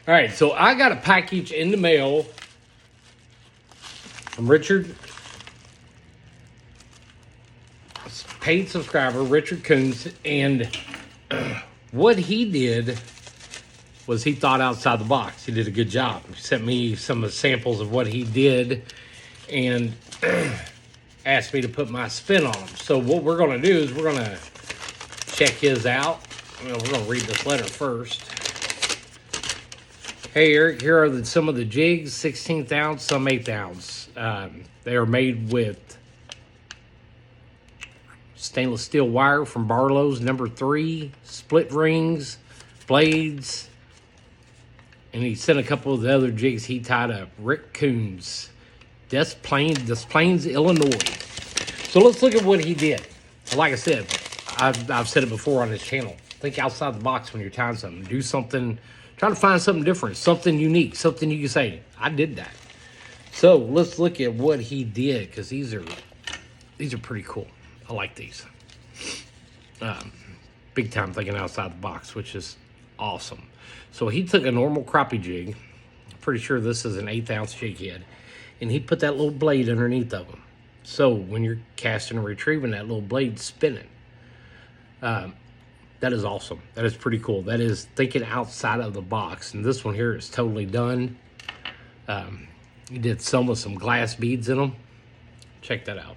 All right, so I got a package in the mail from Richard, paid subscriber, Richard Coons, and what he did was he thought outside the box. He did a good job. He sent me some of the samples of what he did and asked me to put my spin on them. So what we're going to do is we're going to check his out. Well, we're going to read this letter first. Hey, Eric, here are some of the jigs, 16th ounce, some 8th ounce. They are made with stainless steel wire from Barlow's number 3, split rings, blades, and he sent a couple of the other jigs he tied up. Rick Coons, Des Plaines, Illinois. So let's look at what he did. Like I said, I've said it before on this channel. Think outside the box when you're tying something. Do something, try to find something different, something unique, something you can say, I did that. So let's look at what he did, because these are pretty cool. I like these. Big time thinking outside the box, which is awesome. So he took a normal crappie jig. I'm pretty sure this is an 1/8 ounce jig head. And he put that little blade underneath of them. So when you're casting and retrieving, that little blade spinning. That is awesome. That is pretty cool. That is thinking outside of the box. And this one here is totally done. He did some with some glass beads in them. Check that out.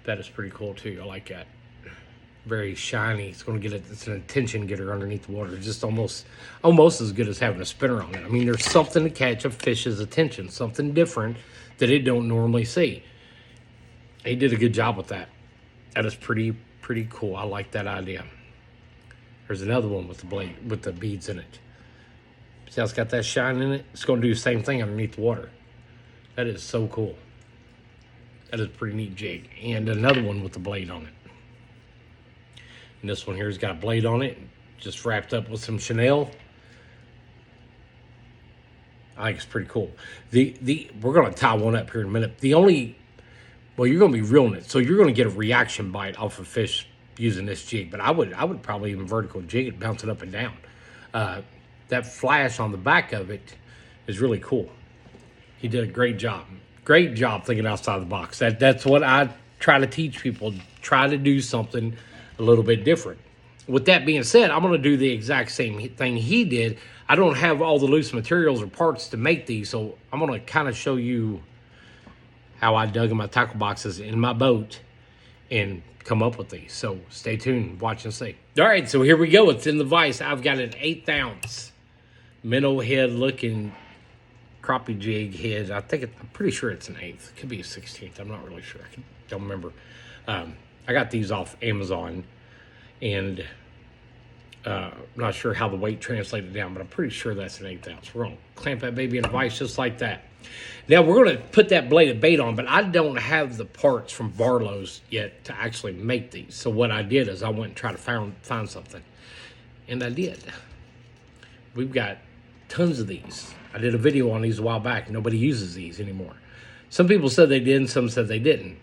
That is pretty cool too. I like that. Very shiny. It's going to get it's an attention getter underneath the water. It's just almost as good as having a spinner on it. I mean, there's something to catch a fish's attention, something different that it don't normally see. He did a good job with that. That is pretty cool. I like that idea. There's another one with the blade, with the beads in it. See how it's got that shine in it? It's going to do the same thing underneath the water. That is so cool. That is a pretty neat jig. And another one with the blade on it. And this one here has got a blade on it, just wrapped up with some Chanel. I think it's pretty cool. We're going to tie one up here in a minute. Well, you're going to be reeling it, so you're going to get a reaction bite off a fish using this jig. But I would probably even vertical jig it, bounce it up and down. That flash on the back of it is really cool. He did a great job. Great job thinking outside the box. That's what I try to teach people. Try to do something a little bit different. With that being said, I'm going to do the exact same thing he did. I don't have all the loose materials or parts to make these, so I'm going to kind of show you how I dug in my tackle boxes in my boat and come up with these. So stay tuned, watch and see. All right, so here we go. It's in the vise. I've got an 1/8 ounce minnow head looking crappie jig head. I'm pretty sure it's an 1/8. It could be a 16th. I'm not really sure. Don't remember. I got these off Amazon, and I'm not sure how the weight translated down, but I'm pretty sure that's an 1/8 ounce. We're going to clamp that baby in a vise just like that. Now, we're going to put that blade of bait on, but I don't have the parts from Barlow's yet to actually make these. So what I did is I went and tried to find something, and I did. We've got tons of these. I did a video on these a while back. Nobody uses these anymore. Some people said they did, and some said they didn't.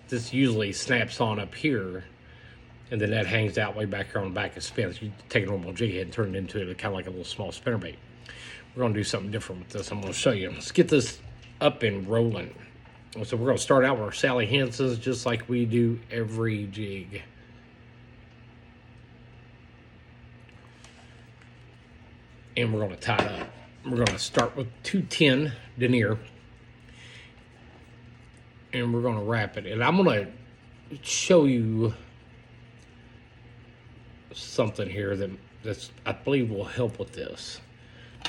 This usually snaps on up here, and then that hangs out way back here on the back and spins. You take a normal jig head and turn it into kind of like a little small spinnerbait. We're going to do something different with this. I'm going to show you. Let's get this up and rolling. So we're going to start out with our Sally Hansen's just like we do every jig. And we're going to tie it up. We're going to start with 210 denier. And we're going to wrap it. And I'm going to show you something here that's I believe will help with this.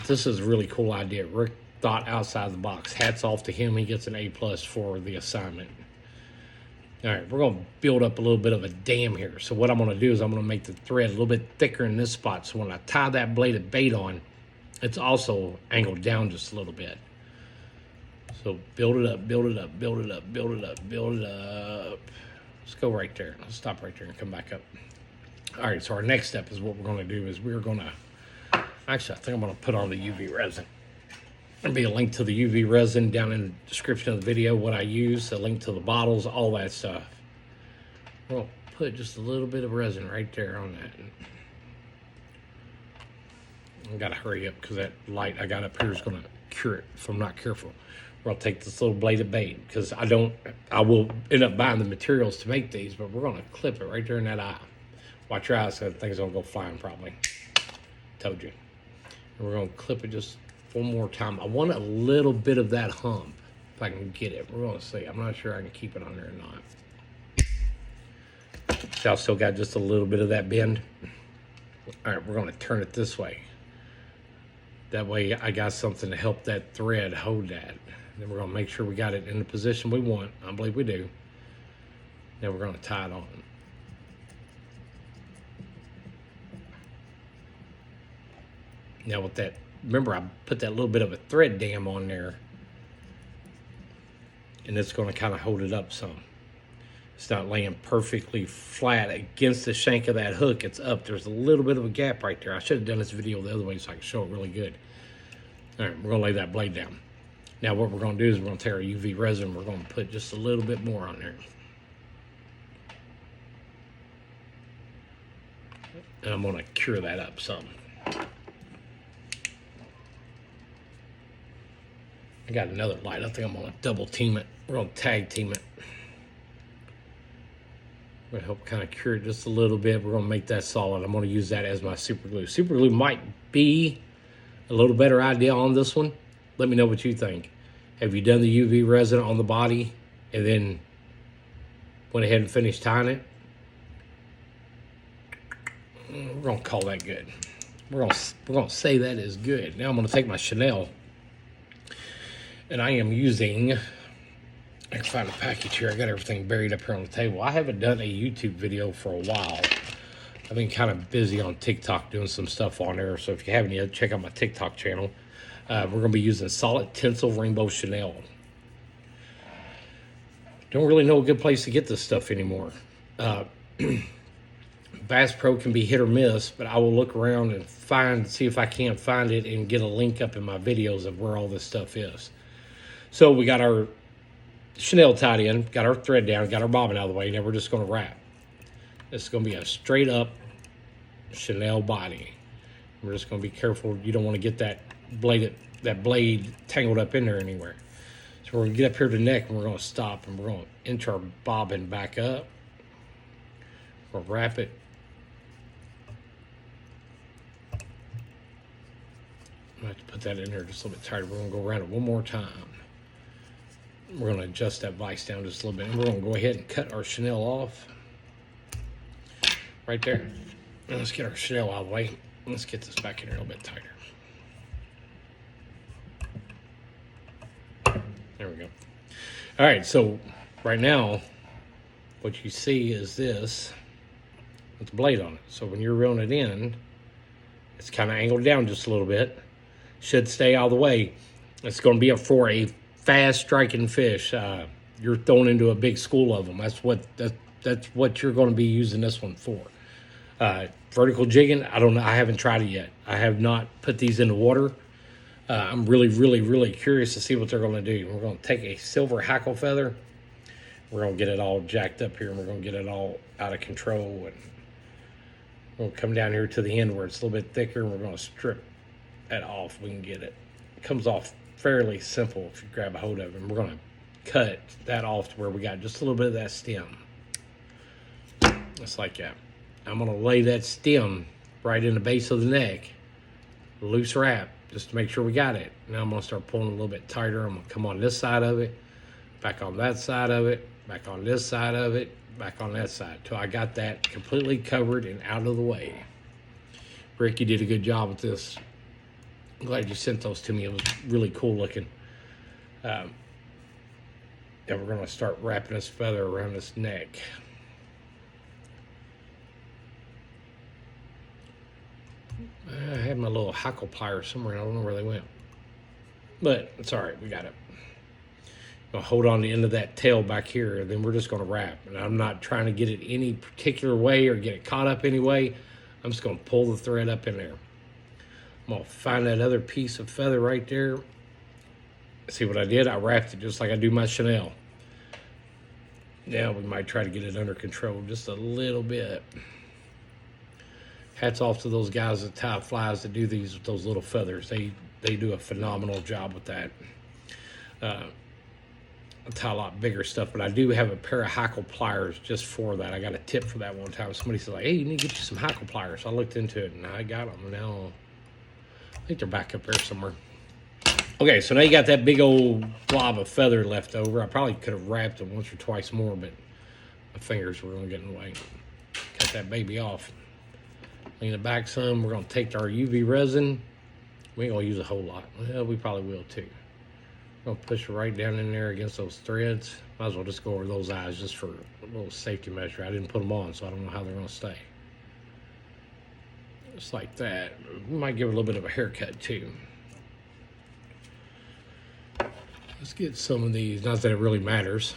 This is a really cool idea. Rick thought outside the box. Hats off to him. He gets an A+ for the assignment. All right, we're going to build up a little bit of a dam here. So what I'm going to do is I'm going to make the thread a little bit thicker in this spot. So when I tie that blade of bait on, it's also angled down just a little bit. So build it up, build it up, build it up, build it up, build it up. Let's go right there. Let's stop right there and come back up. All right, so our next step is what we're going to do is we're going to, actually, I think I'm going to put on the UV resin. There'll be a link to the UV resin down in the description of the video, what I use, a link to the bottles, all that stuff. We'll put just a little bit of resin right there on that. I gotta hurry up because that light I got up here is gonna cure it if I'm not careful. We're gonna take this little blade of bait because I will end up buying the materials to make these, but we're gonna clip it right there in that eye. Watch your eyes, that thing's gonna go flying probably. Told you. And we're gonna clip it just one more time. I want a little bit of that hump if I can get it. We're gonna see. I'm not sure I can keep it on there or not. See, I still got just a little bit of that bend. All right, we're gonna turn it this way. That way I got something to help that thread hold that. Then we're gonna make sure we got it in the position we want. I believe we do. Then we're gonna tie it on. Now with that, remember I put that little bit of a thread dam on there, and it's gonna kind of hold it up some. It's not laying perfectly flat against the shank of that hook. It's up. There's a little bit of a gap right there. I should have done this video the other way so I can show it really good. All right, we're gonna lay that blade down. Now what we're gonna do is we're gonna take our UV resin. We're gonna put just a little bit more on there. And I'm gonna cure that up some. I got another light. I think I'm gonna double team it. We're gonna tag team it. We're gonna help kind of cure it just a little bit. We're gonna make that solid. I'm gonna use that as my super glue. Super glue might be a little better idea on this one. Let me know what you think. Have you done the UV resin on the body and then went ahead and finished tying it? We're gonna call that good. We're gonna say that is good. Now I'm gonna take my Chanel, and I am using, I can find a package here. I got everything buried up here on the table. I haven't done a YouTube video for a while. I've been kind of busy on TikTok doing some stuff on there. So if you haven't yet, check out my TikTok channel. We're going to be using solid tinsel rainbow Chanel. Don't really know a good place to get this stuff anymore. Bass Pro can be hit or miss, but I will look around and see if I can't find it and get a link up in my videos of where all this stuff is. So we got our Chanel tied in, got our thread down, got our bobbin out of the way. Now we're just going to wrap. This is going to be a straight up Chanel body. We're just going to be careful. You don't want to get that blade tangled up in there anywhere. So we're going to get up here to the neck and we're going to stop and we're going to inch our bobbin back up. We'll wrap it. I have to put that in there just a little bit tighter. We're going to go around it one more time. We're going to adjust that vise down just a little bit. And we're going to go ahead and cut our Chanel off. Right there. And let's get our Chanel out of the way. Let's get this back in here a little bit tighter. There we go. All right, so right now, what you see is this with the blade on it. So when you're reeling it in, it's kind of angled down just a little bit. Should stay out of the way. It's going to be for a fast striking fish. You're throwing into a big school of them. That's what you're going to be using this one for. Vertical jigging, I don't know. I haven't tried it yet. I have not put these in the water. I'm really curious to see what they're going to do. We're going to take a silver hackle feather. We're going to get it all jacked up here, and we're going to get it all out of control. And we'll come down here to the end where it's a little bit thicker, and we're going to strip that off. We can get it. It comes off fairly simple if you grab a hold of it. And we're going to cut that off to where we got just a little bit of that stem. Just like that. I'm going to lay that stem right in the base of the neck. Loose wrap, just to make sure we got it. Now I'm going to start pulling a little bit tighter. I'm going to come on this side of it, back on that side of it, back on this side of it, back on that side, till I got that completely covered and out of the way. Rick, you did a good job with this. I'm glad you sent those to me. It was really cool looking. Then we're going to start wrapping this feather around this neck. I had my little hackle pliers somewhere. I don't know where they went. But it's all right. We got it. I'll hold on the end of that tail back here, and then we're just going to wrap. And I'm not trying to get it any particular way or get it caught up any way. I'm just going to pull the thread up in there. I'm going to find that other piece of feather right there. See what I did? I wrapped it just like I do my Chanel. Now we might try to get it under control just a little bit. Hats off to those guys that tie flies that do these with those little feathers. They do a phenomenal job with that. I tie a lot bigger stuff, but I do have a pair of hackle pliers just for that. I got a tip for that one time. Somebody said, like, hey, you need to get you some hackle pliers. So I looked into it, and I got them. Now, I think they're back up there somewhere. Okay, so now you got that big old blob of feather left over. I probably could have wrapped them once or twice more, but my fingers were going to get in the way. Cut that baby off. Clean it back some. We're going to take our UV resin. We ain't going to use a whole lot. Well, we probably will, too. I'm gonna push it right down in there against those threads. Might as well just go over those eyes just for a little safety measure. I didn't put them on, so I don't know how they're gonna stay. Just like that. We might give it a little bit of a haircut too. Let's get some of these, not that it really matters.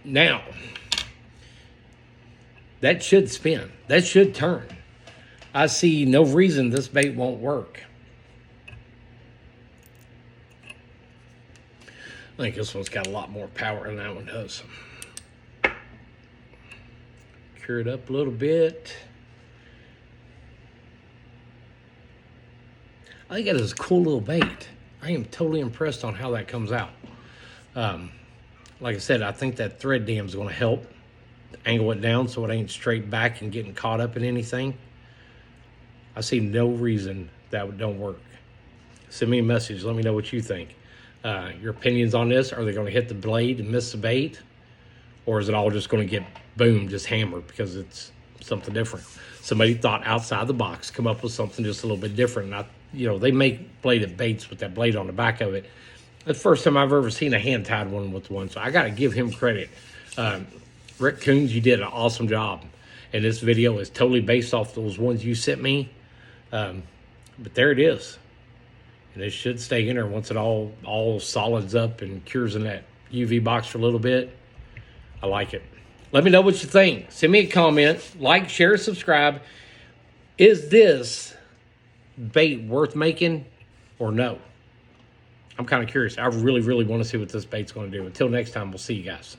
Now, that should spin. That should turn. I see no reason this bait won't work. I think this one's got a lot more power than that one does. Cure it up a little bit. I think that is a cool little bait. I am totally impressed on how that comes out. Like I said, I think that thread dam is going to help angle it down so it ain't straight back and getting caught up in anything. I see no reason that don't work. Send me a message. Let me know what you think. Your opinions on this. Are they going to hit the blade and miss the bait? Or is it all just going to get, boom, just hammered because it's something different? Somebody thought outside the box, come up with something just a little bit different. Not, they make bladed baits with that blade on the back of it. That's the first time I've ever seen a hand-tied one with one. So I got to give him credit. Rick Coons, you did an awesome job. And this video is totally based off those ones you sent me. But there it is. And it should stay in there once it all solids up and cures in that UV box for a little bit. I like it. Let me know what you think. Send me a comment. Like, share, subscribe. Is this bait worth making or no? I'm kind of curious. I really, really want to see what this bait's going to do. Until next time, we'll see you guys.